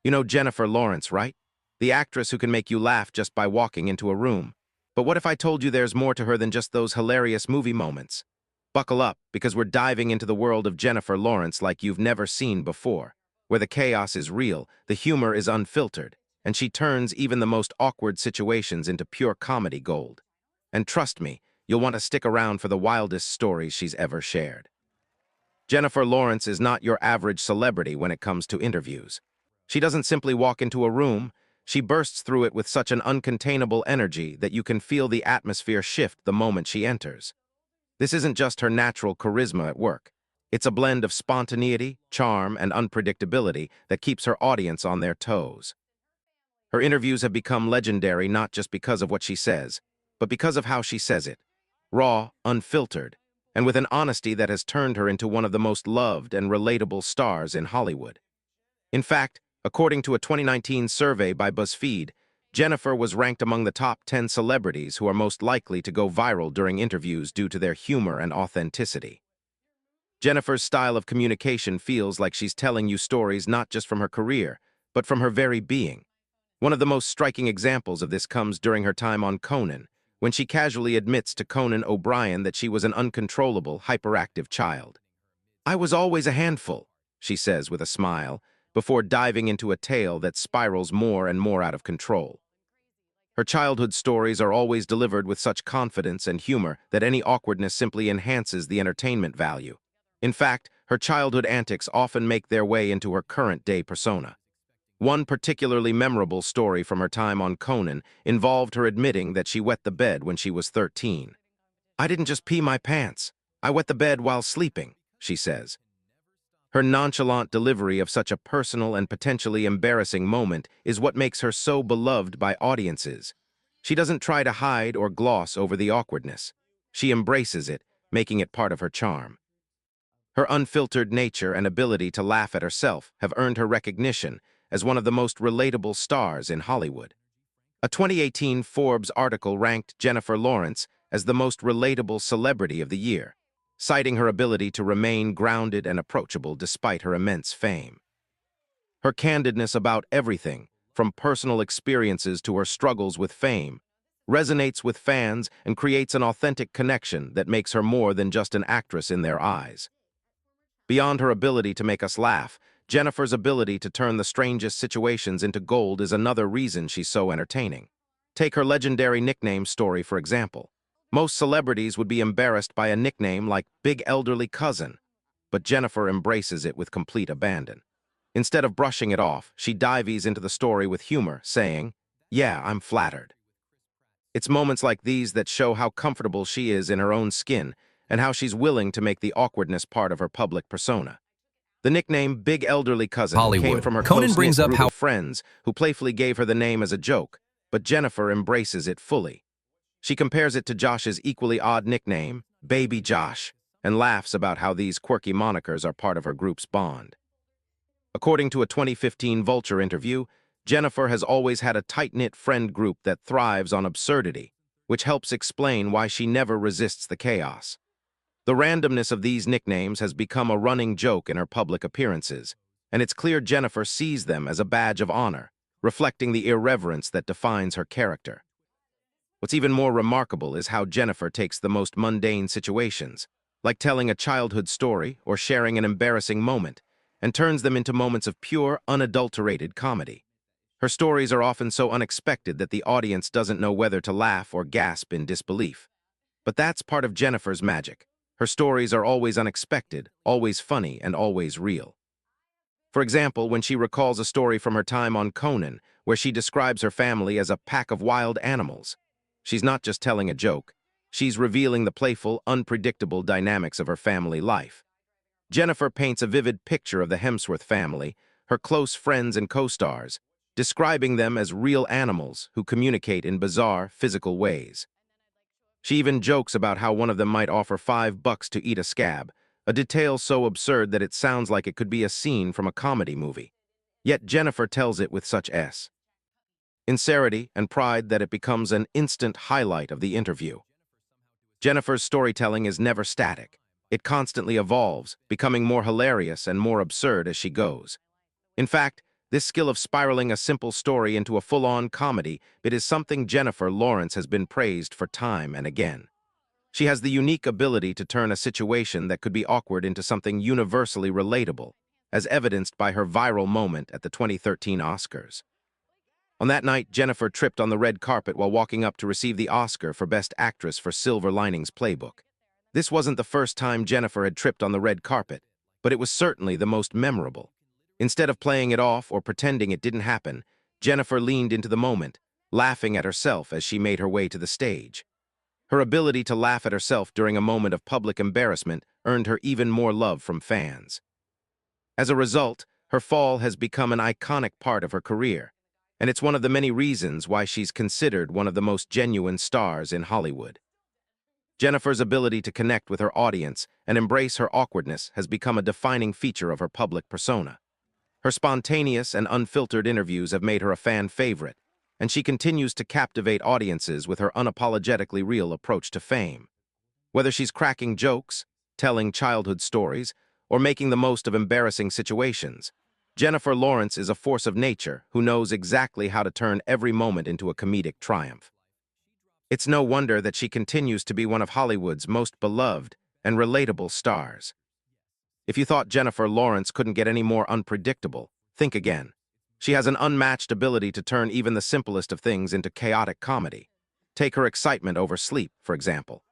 You know Jennifer Lawrence, right? The actress who can make you laugh just by walking into a room. But what if I told you there's more to her than just those hilarious movie moments? Buckle up, because we're diving into the world of Jennifer Lawrence like you've never seen before, where the chaos is real, the humor is unfiltered, and she turns even the most awkward situations into pure comedy gold. And trust me, you'll want to stick around for the wildest stories she's ever shared. Jennifer Lawrence is not your average celebrity when it comes to interviews. She doesn't simply walk into a room, she bursts through it with such an uncontainable energy that you can feel the atmosphere shift the moment she enters. This isn't just her natural charisma at work. It's a blend of spontaneity, charm, and unpredictability that keeps her audience on their toes. Her interviews have become legendary not just because of what she says, but because of how she says it. Raw, unfiltered, and with an honesty that has turned her into one of the most loved and relatable stars in Hollywood. In fact, according to a 2019 survey by BuzzFeed, Jennifer was ranked among the top 10 celebrities who are most likely to go viral during interviews due to their humor and authenticity. Jennifer's style of communication feels like she's telling you stories not just from her career, but from her very being. One of the most striking examples of this comes during her time on Conan, when she casually admits to Conan O'Brien that she was an uncontrollable, hyperactive child. "I was always a handful," she says with a smile, before diving into a tale that spirals more and more out of control. Her childhood stories are always delivered with such confidence and humor that any awkwardness simply enhances the entertainment value. In fact, her childhood antics often make their way into her current-day persona. One particularly memorable story from her time on Conan involved her admitting that she wet the bed when she was 13. "I didn't just pee my pants. I wet the bed while sleeping," she says. Her nonchalant delivery of such a personal and potentially embarrassing moment is what makes her so beloved by audiences. She doesn't try to hide or gloss over the awkwardness. She embraces it, making it part of her charm. Her unfiltered nature and ability to laugh at herself have earned her recognition as one of the most relatable stars in Hollywood. A 2018 Forbes article ranked Jennifer Lawrence as the most relatable celebrity of the year, citing her ability to remain grounded and approachable despite her immense fame. Her candidness about everything, from personal experiences to her struggles with fame, resonates with fans and creates an authentic connection that makes her more than just an actress in their eyes. Beyond her ability to make us laugh, Jennifer's ability to turn the strangest situations into gold is another reason she's so entertaining. Take her legendary nickname story, for example. Most celebrities would be embarrassed by a nickname like Big Elderly Cousin, but Jennifer embraces it with complete abandon. Instead of brushing it off, she dives into the story with humor, saying, "Yeah, I'm flattered." It's moments like these that show how comfortable she is in her own skin and how she's willing to make the awkwardness part of her public persona. The nickname Big Elderly Cousin came Hollywood. from her Conan close-knit brings up group how of friends who playfully gave her the name as a joke, but Jennifer embraces it fully. She compares it to Josh's equally odd nickname, Baby Josh, and laughs about how these quirky monikers are part of her group's bond. According to a 2015 Vulture interview, Jennifer has always had a tight-knit friend group that thrives on absurdity, which helps explain why she never resists the chaos. The randomness of these nicknames has become a running joke in her public appearances, and it's clear Jennifer sees them as a badge of honor, reflecting the irreverence that defines her character. What's even more remarkable is how Jennifer takes the most mundane situations, like telling a childhood story or sharing an embarrassing moment, and turns them into moments of pure, unadulterated comedy. Her stories are often so unexpected that the audience doesn't know whether to laugh or gasp in disbelief. But that's part of Jennifer's magic. Her stories are always unexpected, always funny, and always real. For example, when she recalls a story from her time on Conan, where she describes her family as a pack of wild animals, she's not just telling a joke, she's revealing the playful, unpredictable dynamics of her family life. Jennifer paints a vivid picture of the Hemsworth family, her close friends and co-stars, describing them as real animals who communicate in bizarre, physical ways. She even jokes about how one of them might offer $5 to eat a scab, a detail so absurd that it sounds like it could be a scene from a comedy movie. Yet Jennifer tells it with such sincerity and pride that it becomes an instant highlight of the interview. Jennifer's storytelling is never static. It constantly evolves, becoming more hilarious and more absurd as she goes. In fact, This skill of spiraling a simple story into a full-on comedy, it is something Jennifer Lawrence has been praised for time and again. She has the unique ability to turn a situation that could be awkward into something universally relatable, as evidenced by her viral moment at the 2013 Oscars. On that night, Jennifer tripped on the red carpet while walking up to receive the Oscar for Best Actress for Silver Linings Playbook. This wasn't the first time Jennifer had tripped on the red carpet, but it was certainly the most memorable. Instead of playing it off or pretending it didn't happen, Jennifer leaned into the moment, laughing at herself as she made her way to the stage. Her ability to laugh at herself during a moment of public embarrassment earned her even more love from fans. As a result, her fall has become an iconic part of her career, and it's one of the many reasons why she's considered one of the most genuine stars in Hollywood. Jennifer's ability to connect with her audience and embrace her awkwardness has become a defining feature of her public persona. Her spontaneous and unfiltered interviews have made her a fan favorite, and she continues to captivate audiences with her unapologetically real approach to fame. Whether she's cracking jokes, telling childhood stories, or making the most of embarrassing situations, Jennifer Lawrence is a force of nature who knows exactly how to turn every moment into a comedic triumph. It's no wonder that she continues to be one of Hollywood's most beloved and relatable stars. If you thought Jennifer Lawrence couldn't get any more unpredictable, think again. She has an unmatched ability to turn even the simplest of things into chaotic comedy. Take her excitement over sleep, for example.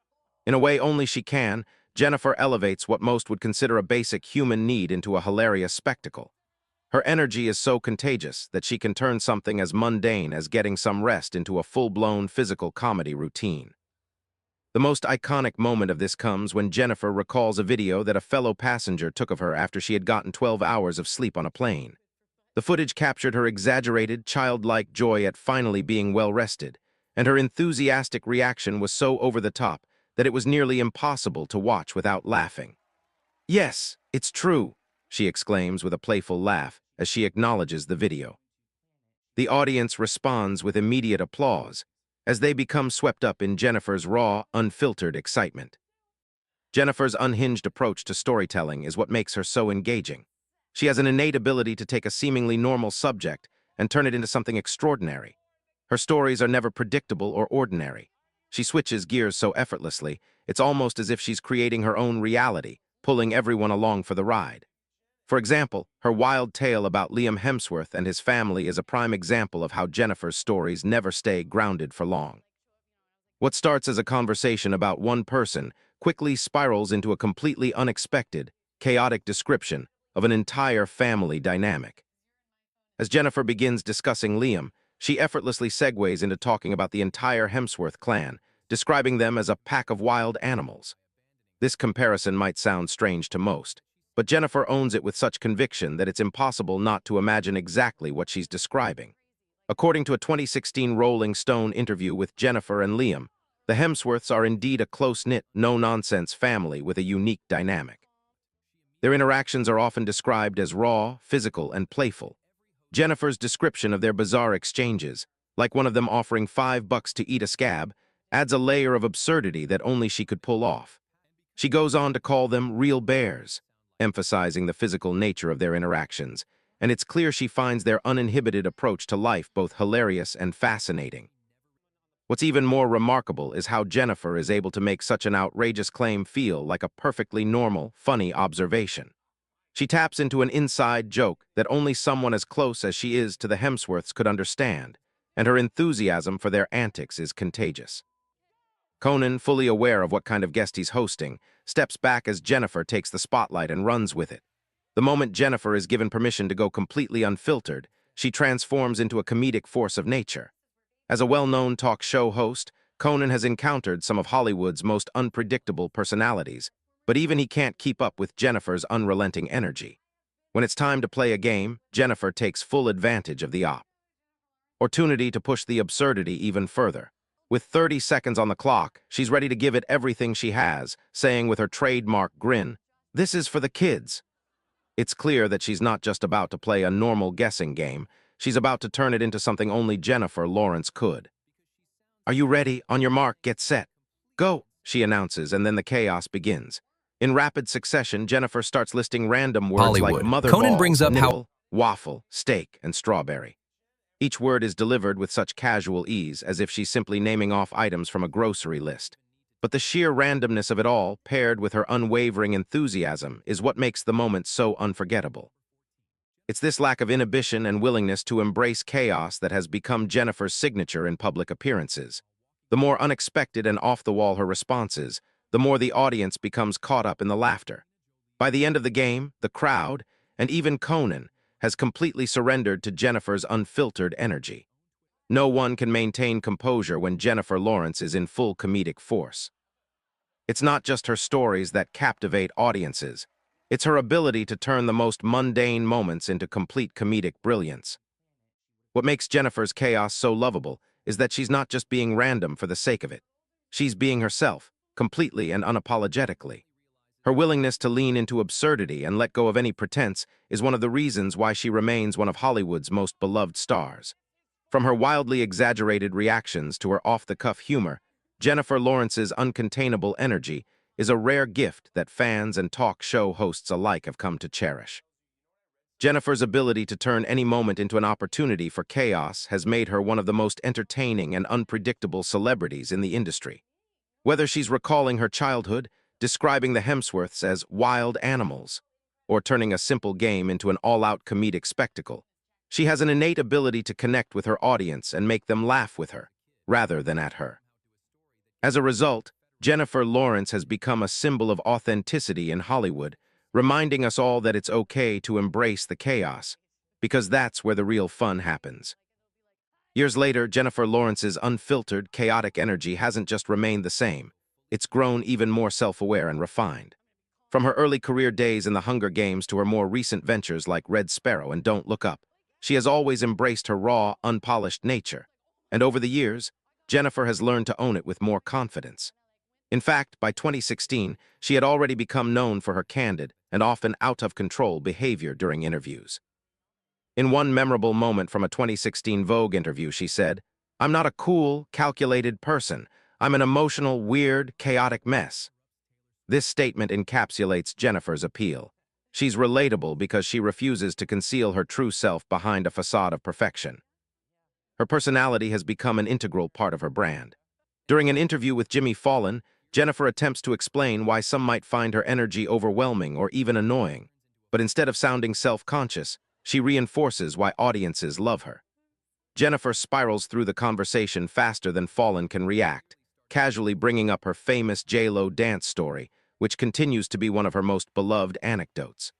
In a way only she can, Jennifer elevates what most would consider a basic human need into a hilarious spectacle. Her energy is so contagious that she can turn something as mundane as getting some rest into a full-blown physical comedy routine. The most iconic moment of this comes when Jennifer recalls a video that a fellow passenger took of her after she had gotten 12 hours of sleep on a plane. The footage captured her exaggerated, childlike joy at finally being well-rested, and her enthusiastic reaction was so over the top that it was nearly impossible to watch without laughing. "Yes, it's true," she exclaims with a playful laugh as she acknowledges the video. The audience responds with immediate applause as they become swept up in Jennifer's raw, unfiltered excitement. Jennifer's unhinged approach to storytelling is what makes her so engaging. She has an innate ability to take a seemingly normal subject and turn it into something extraordinary. Her stories are never predictable or ordinary. She switches gears so effortlessly, it's almost as if she's creating her own reality, pulling everyone along for the ride. For example, her wild tale about Liam Hemsworth and his family is a prime example of how Jennifer's stories never stay grounded for long. What starts as a conversation about one person quickly spirals into a completely unexpected, chaotic description of an entire family dynamic. As Jennifer begins discussing Liam, she effortlessly segues into talking about the entire Hemsworth clan, describing them as a pack of wild animals. This comparison might sound strange to most, but Jennifer owns it with such conviction that it's impossible not to imagine exactly what she's describing. According to a 2016 Rolling Stone interview with Jennifer and Liam, the Hemsworths are indeed a close-knit, no-nonsense family with a unique dynamic. Their interactions are often described as raw, physical, and playful. Jennifer's description of their bizarre exchanges, like one of them offering $5 to eat a scab, adds a layer of absurdity that only she could pull off. She goes on to call them real bears, emphasizing the physical nature of their interactions, and it's clear she finds their uninhibited approach to life both hilarious and fascinating. What's even more remarkable is how Jennifer is able to make such an outrageous claim feel like a perfectly normal, funny observation. She taps into an inside joke that only someone as close as she is to the Hemsworths could understand, and her enthusiasm for their antics is contagious. Conan, fully aware of what kind of guest he's hosting, steps back as Jennifer takes the spotlight and runs with it. The moment Jennifer is given permission to go completely unfiltered, she transforms into a comedic force of nature. As a well-known talk show host, Conan has encountered some of Hollywood's most unpredictable personalities, but even he can't keep up with Jennifer's unrelenting energy. When it's time to play a game, Jennifer takes full advantage of the opportunity to push the absurdity even further. With 30 seconds on the clock, she's ready to give it everything she has, saying with her trademark grin, "This is for the kids." It's clear that she's not just about to play a normal guessing game, she's about to turn it into something only Jennifer Lawrence could. "Are you ready? On your mark, get set. Go," she announces, and then the chaos begins. In rapid succession, Jennifer starts listing random words like Hollywood. mother Conan balls, brings up how nipple, waffle, steak, and strawberry. Each word is delivered with such casual ease as if she's simply naming off items from a grocery list. But the sheer randomness of it all, paired with her unwavering enthusiasm, is what makes the moment so unforgettable. It's this lack of inhibition and willingness to embrace chaos that has become Jennifer's signature in public appearances. The more unexpected and off-the-wall her responses, the more the audience becomes caught up in the laughter. By the end of the game, the crowd, and even Conan, has completely surrendered to Jennifer's unfiltered energy. No one can maintain composure when Jennifer Lawrence is in full comedic force. It's not just her stories that captivate audiences. It's her ability to turn the most mundane moments into complete comedic brilliance. What makes Jennifer's chaos so lovable is that she's not just being random for the sake of it. She's being herself, completely and unapologetically. Her willingness to lean into absurdity and let go of any pretense is one of the reasons why she remains one of Hollywood's most beloved stars. From her wildly exaggerated reactions to her off-the-cuff humor, Jennifer Lawrence's uncontainable energy is a rare gift that fans and talk show hosts alike have come to cherish. Jennifer's ability to turn any moment into an opportunity for chaos has made her one of the most entertaining and unpredictable celebrities in the industry. Whether she's recalling her childhood, describing the Hemsworths as wild animals, or turning a simple game into an all-out comedic spectacle, she has an innate ability to connect with her audience and make them laugh with her, rather than at her. As a result, Jennifer Lawrence has become a symbol of authenticity in Hollywood, reminding us all that it's okay to embrace the chaos, because that's where the real fun happens. Years later, Jennifer Lawrence's unfiltered, chaotic energy hasn't just remained the same. It's grown even more self-aware and refined. From her early career days in the Hunger Games to her more recent ventures like Red Sparrow and Don't Look Up, she has always embraced her raw, unpolished nature. And over the years, Jennifer has learned to own it with more confidence. In fact, by 2016, she had already become known for her candid and often out-of-control behavior during interviews. In one memorable moment from a 2016 Vogue interview, she said, "I'm not a cool, calculated person. I'm an emotional, weird, chaotic mess." This statement encapsulates Jennifer's appeal. She's relatable because she refuses to conceal her true self behind a facade of perfection. Her personality has become an integral part of her brand. During an interview with Jimmy Fallon, Jennifer attempts to explain why some might find her energy overwhelming or even annoying. But instead of sounding self-conscious, she reinforces why audiences love her. Jennifer spirals through the conversation faster than Fallon can react, casually bringing up her famous J-Lo dance story, which continues to be one of her most beloved anecdotes.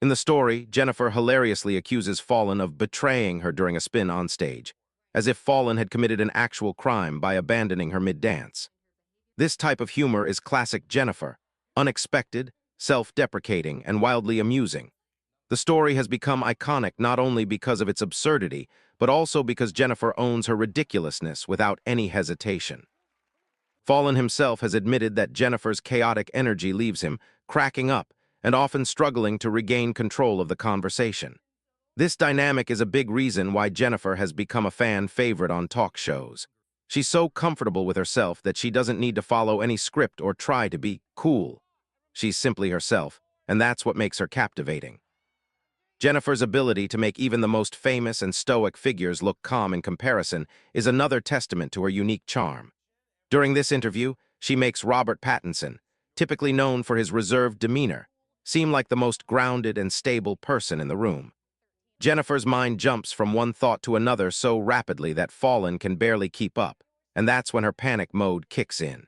In the story, Jennifer hilariously accuses Fallon of betraying her during a spin on stage, as if Fallon had committed an actual crime by abandoning her mid-dance. This type of humor is classic Jennifer, unexpected, self-deprecating, and wildly amusing. The story has become iconic not only because of its absurdity, but also because Jennifer owns her ridiculousness without any hesitation. Fallon himself has admitted that Jennifer's chaotic energy leaves him cracking up and often struggling to regain control of the conversation. This dynamic is a big reason why Jennifer has become a fan favorite on talk shows. She's so comfortable with herself that she doesn't need to follow any script or try to be cool. She's simply herself, and that's what makes her captivating. Jennifer's ability to make even the most famous and stoic figures look calm in comparison is another testament to her unique charm. During this interview, she makes Robert Pattinson, typically known for his reserved demeanor, seem like the most grounded and stable person in the room. Jennifer's mind jumps from one thought to another so rapidly that Fallon can barely keep up, and that's when her panic mode kicks in.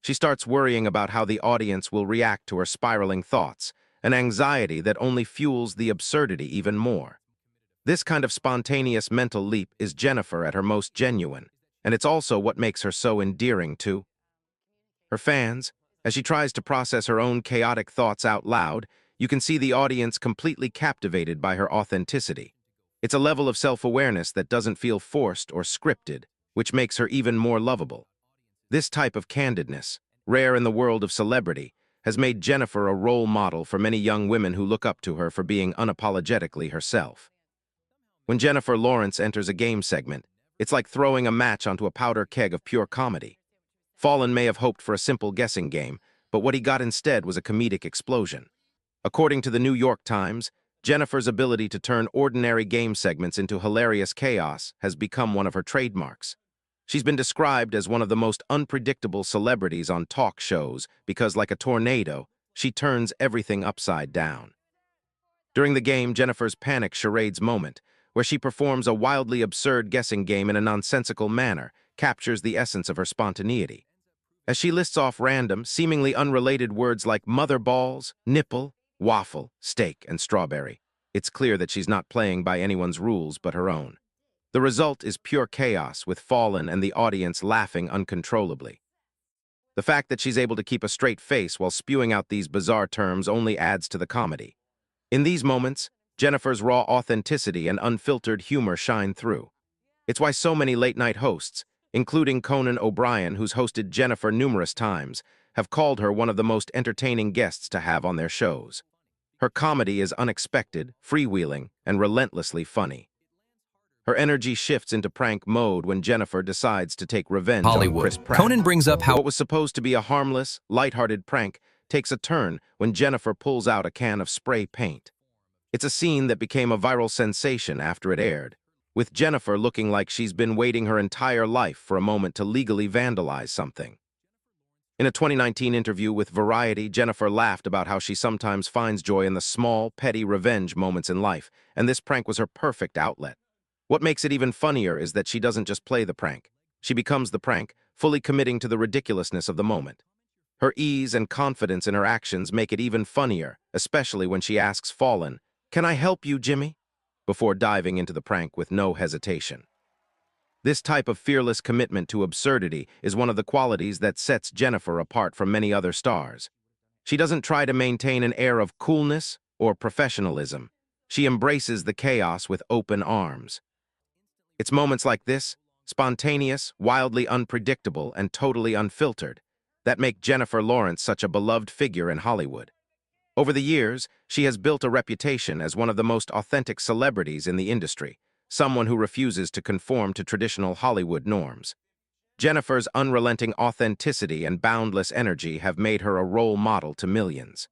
She starts worrying about how the audience will react to her spiraling thoughts, an anxiety that only fuels the absurdity even more. This kind of spontaneous mental leap is Jennifer at her most genuine, and it's also what makes her so endearing to her fans. As she tries to process her own chaotic thoughts out loud, you can see the audience completely captivated by her authenticity. It's a level of self-awareness that doesn't feel forced or scripted, which makes her even more lovable. This type of candidness, rare in the world of celebrity, has made Jennifer a role model for many young women who look up to her for being unapologetically herself. When Jennifer Lawrence enters a game segment, it's like throwing a match onto a powder keg of pure comedy. Fallon may have hoped for a simple guessing game, but what he got instead was a comedic explosion. According to the New York Times, Jennifer's ability to turn ordinary game segments into hilarious chaos has become one of her trademarks. She's been described as one of the most unpredictable celebrities on talk shows because, like a tornado, she turns everything upside down. During the game, Jennifer's panic charades moment, where she performs a wildly absurd guessing game in a nonsensical manner, captures the essence of her spontaneity. As she lists off random, seemingly unrelated words like mother balls, nipple, waffle, steak, and strawberry, it's clear that she's not playing by anyone's rules but her own. The result is pure chaos, with Fallon and the audience laughing uncontrollably. The fact that she's able to keep a straight face while spewing out these bizarre terms only adds to the comedy. In these moments, Jennifer's raw authenticity and unfiltered humor shine through. It's why so many late-night hosts, including Conan O'Brien, who's hosted Jennifer numerous times, have called her one of the most entertaining guests to have on their shows. Her comedy is unexpected, freewheeling, and relentlessly funny. Her energy shifts into prank mode when Jennifer decides to take revenge on Chris Pratt. Conan brings up how What was supposed to be a harmless, lighthearted prank takes a turn when Jennifer pulls out a can of spray paint. It's a scene that became a viral sensation after it aired, with Jennifer looking like she's been waiting her entire life for a moment to legally vandalize something. In a 2019 interview with Variety, Jennifer laughed about how she sometimes finds joy in the small, petty revenge moments in life, and this prank was her perfect outlet. What makes it even funnier is that she doesn't just play the prank. She becomes the prank, fully committing to the ridiculousness of the moment. Her ease and confidence in her actions make it even funnier, especially when she asks Fallon, "Can I help you, Jimmy?" before diving into the prank with no hesitation. This type of fearless commitment to absurdity is one of the qualities that sets Jennifer apart from many other stars. She doesn't try to maintain an air of coolness or professionalism. She embraces the chaos with open arms. It's moments like this, spontaneous, wildly unpredictable, and totally unfiltered, that make Jennifer Lawrence such a beloved figure in Hollywood. Over the years, she has built a reputation as one of the most authentic celebrities in the industry, someone who refuses to conform to traditional Hollywood norms. Jennifer's unrelenting authenticity and boundless energy have made her a role model to millions.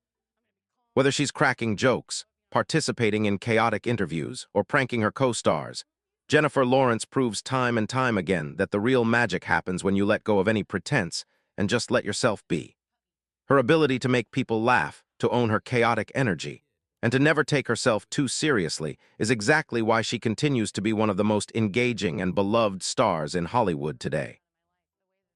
Whether she's cracking jokes, participating in chaotic interviews, or pranking her co-stars, Jennifer Lawrence proves time and time again that the real magic happens when you let go of any pretense and just let yourself be. Her ability to make people laugh, to own her chaotic energy, and to never take herself too seriously is exactly why she continues to be one of the most engaging and beloved stars in Hollywood today.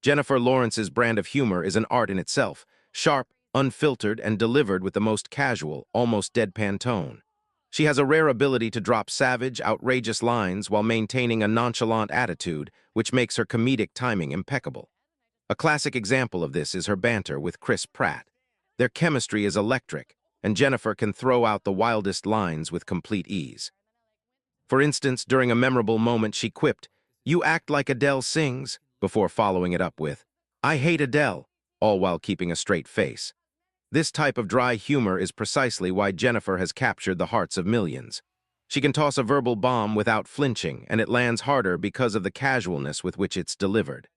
Jennifer Lawrence's brand of humor is an art in itself, sharp, unfiltered, and delivered with the most casual, almost deadpan tone. She has a rare ability to drop savage, outrageous lines while maintaining a nonchalant attitude, which makes her comedic timing impeccable. A classic example of this is her banter with Chris Pratt. Their chemistry is electric, and Jennifer can throw out the wildest lines with complete ease. For instance, during a memorable moment she quipped, "You act like Adele sings," before following it up with, "I hate Adele," all while keeping a straight face. This type of dry humor is precisely why Jennifer has captured the hearts of millions. She can toss a verbal bomb without flinching, and it lands harder because of the casualness with which it's delivered.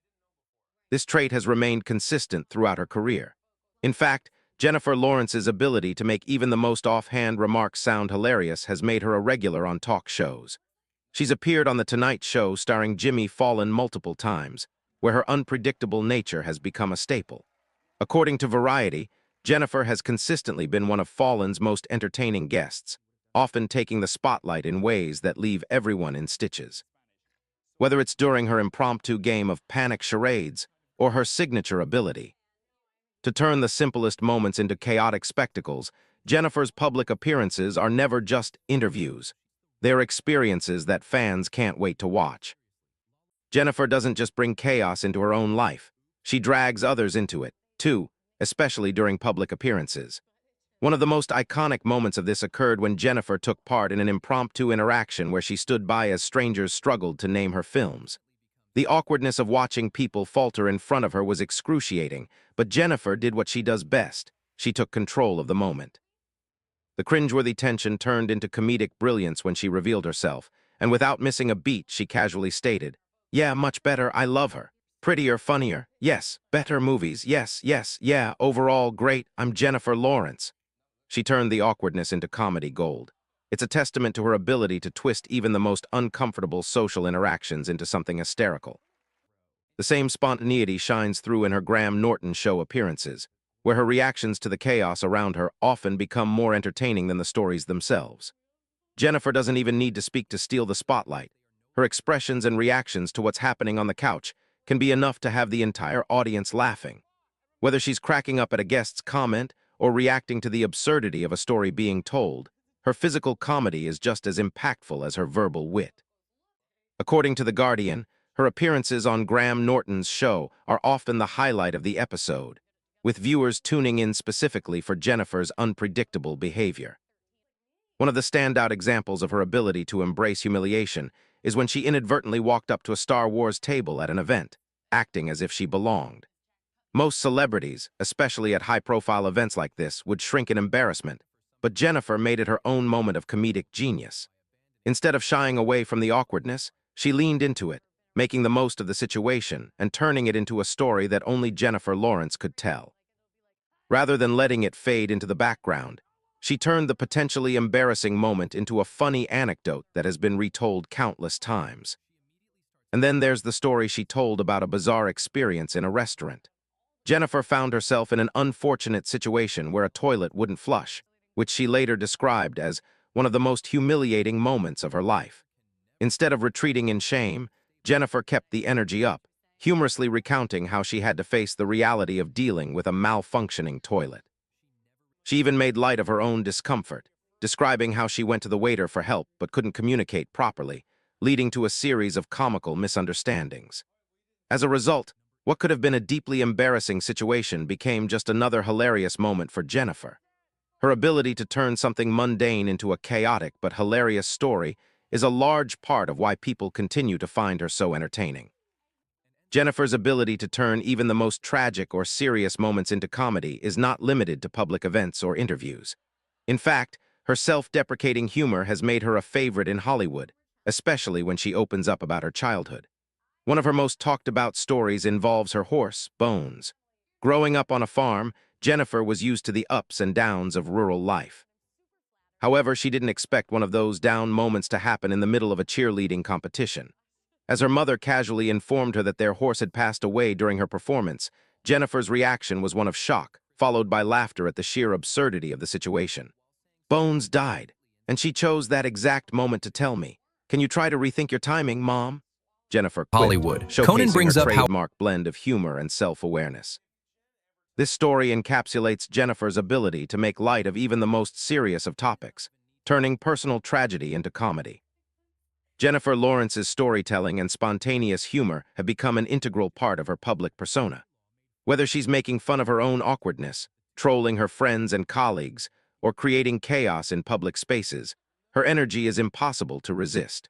This trait has remained consistent throughout her career. In fact, Jennifer Lawrence's ability to make even the most offhand remarks sound hilarious has made her a regular on talk shows. She's appeared on The Tonight Show starring Jimmy Fallon multiple times, where her unpredictable nature has become a staple. According to Variety, Jennifer has consistently been one of Fallon's most entertaining guests, often taking the spotlight in ways that leave everyone in stitches. Whether it's during her impromptu game of panic charades or her signature ability to turn the simplest moments into chaotic spectacles, Jennifer's public appearances are never just interviews. They're experiences that fans can't wait to watch. Jennifer doesn't just bring chaos into her own life. She drags others into it, too, especially during public appearances. One of the most iconic moments of this occurred when Jennifer took part in an impromptu interaction where she stood by as strangers struggled to name her films. The awkwardness of watching people falter in front of her was excruciating, but Jennifer did what she does best. She took control of the moment. The cringeworthy tension turned into comedic brilliance when she revealed herself, and without missing a beat, she casually stated, "Yeah, much better, I love her. Prettier, funnier, yes, better movies, yes, yes, yeah, overall great, I'm Jennifer Lawrence." She turned the awkwardness into comedy gold. It's a testament to her ability to twist even the most uncomfortable social interactions into something hysterical. The same spontaneity shines through in her Graham Norton show appearances, where her reactions to the chaos around her often become more entertaining than the stories themselves. Jennifer doesn't even need to speak to steal the spotlight. Her expressions and reactions to what's happening on the couch can be enough to have the entire audience laughing. Whether she's cracking up at a guest's comment or reacting to the absurdity of a story being told, her physical comedy is just as impactful as her verbal wit. According to The Guardian, her appearances on Graham Norton's show are often the highlight of the episode, with viewers tuning in specifically for Jennifer's unpredictable behavior. One of the standout examples of her ability to embrace humiliation is when she inadvertently walked up to a Star Wars table at an event, acting as if she belonged. Most celebrities, especially at high-profile events like this, would shrink in embarrassment, but Jennifer made it her own moment of comedic genius. Instead of shying away from the awkwardness, she leaned into it, making the most of the situation and turning it into a story that only Jennifer Lawrence could tell. Rather than letting it fade into the background, she turned the potentially embarrassing moment into a funny anecdote that has been retold countless times. And then there's the story she told about a bizarre experience in a restaurant. Jennifer found herself in an unfortunate situation where a toilet wouldn't flush, which she later described as one of the most humiliating moments of her life. Instead of retreating in shame, Jennifer kept the energy up, humorously recounting how she had to face the reality of dealing with a malfunctioning toilet. She even made light of her own discomfort, describing how she went to the waiter for help but couldn't communicate properly, leading to a series of comical misunderstandings. As a result, what could have been a deeply embarrassing situation became just another hilarious moment for Jennifer. Her ability to turn something mundane into a chaotic but hilarious story is a large part of why people continue to find her so entertaining. Jennifer's ability to turn even the most tragic or serious moments into comedy is not limited to public events or interviews. In fact, her self-deprecating humor has made her a favorite in Hollywood, especially when she opens up about her childhood. One of her most talked-about stories involves her horse, Bones. Growing up on a farm, Jennifer was used to the ups and downs of rural life. However, she didn't expect one of those down moments to happen in the middle of a cheerleading competition. As her mother casually informed her that their horse had passed away during her performance, Jennifer's reaction was one of shock, followed by laughter at the sheer absurdity of the situation. Bones died, and she chose that exact moment to tell me. Can you try to rethink your timing, Mom? Jennifer quipped, Hollywood. Conan showcasing brings her up how trademark blend of humor and self-awareness. This story encapsulates Jennifer's ability to make light of even the most serious of topics, turning personal tragedy into comedy. Jennifer Lawrence's storytelling and spontaneous humor have become an integral part of her public persona. Whether she's making fun of her own awkwardness, trolling her friends and colleagues, or creating chaos in public spaces, her energy is impossible to resist.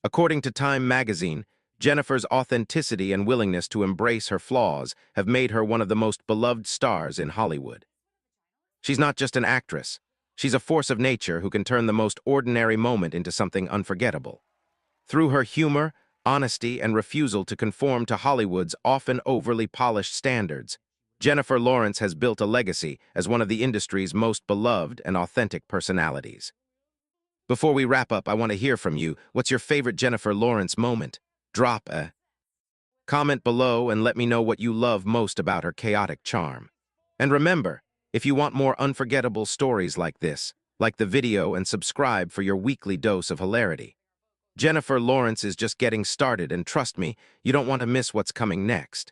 According to Time magazine, Jennifer's authenticity and willingness to embrace her flaws have made her one of the most beloved stars in Hollywood. She's not just an actress. She's a force of nature who can turn the most ordinary moment into something unforgettable. Through her humor, honesty, and refusal to conform to Hollywood's often overly polished standards, Jennifer Lawrence has built a legacy as one of the industry's most beloved and authentic personalities. Before we wrap up, I want to hear from you. What's your favorite Jennifer Lawrence moment? Drop a comment below and let me know what you love most about her chaotic charm. And remember, if you want more unforgettable stories like this, like the video and subscribe for your weekly dose of hilarity. Jennifer Lawrence is just getting started, and trust me, you don't want to miss what's coming next.